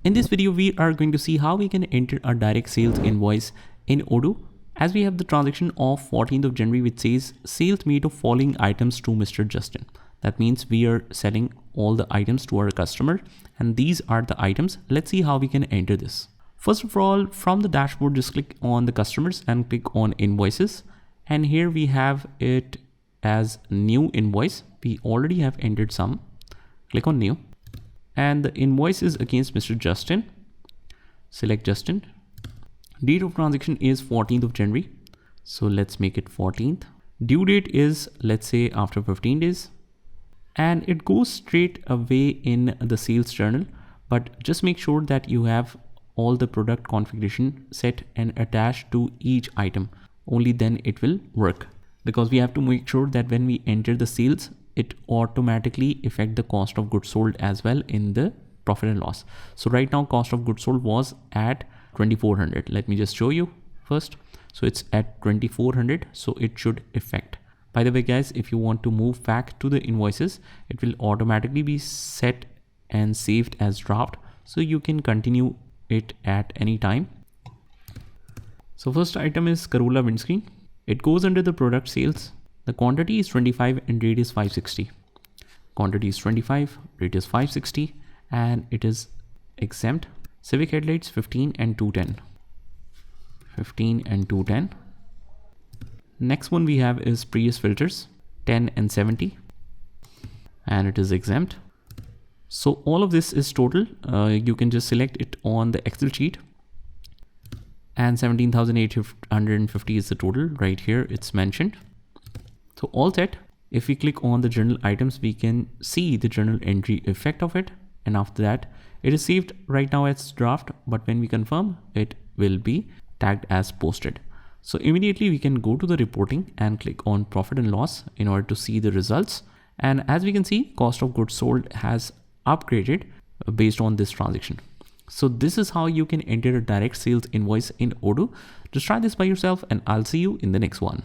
In this video, we are going to see how we can enter a direct sales invoice in Odoo, as we have the transaction of 14th of January which says sales made of following items to Mr. Justin. That means we are selling all the items to our customer and these are the items. Let's see how we can enter this. First of all, from the dashboard, just click on the customers and click on invoices. And here we have it as new invoice. We already have entered some. Click on new. And the invoice is against Mr. Justin. Select Justin. Date of transaction is 14th of January. So let's make it 14th. Due date is, let's say, after 15 days. And it goes straight away in the sales journal. But just make sure that you have all the product configuration set and attached to each item. Only then it will work. Because we have to make sure that when we enter the sales, it automatically affect the cost of goods sold as well in the profit and loss. So right now cost of goods sold was at 2400. Let me just show you first. So it's at 2400. So it should affect. By the way, guys, if you want to move back to the invoices, it will automatically be set and saved as draft. So you can continue it at any time. So first item is Corolla windscreen. It goes under the product sales. The quantity is 25 and rate is 560. Quantity is 25, rate is 560, and it is exempt. Civic headlights 15 and 210. 15 and 210. Next one we have is Prius filters 10 and 70, and it is exempt. So all of this is total. You can just select it on the Excel sheet. And 17,850 is the total. Right here it's mentioned. So all set. If we click on the journal items, we can see the journal entry effect of it. And after that, it is saved right now as draft. But when we confirm, it will be tagged as posted. So immediately we can go to the reporting and click on profit and loss in order to see the results. And as we can see, cost of goods sold has upgraded based on this transaction. So this is how you can enter a direct sales invoice in Odoo. Just try this by yourself and I'll see you in the next one.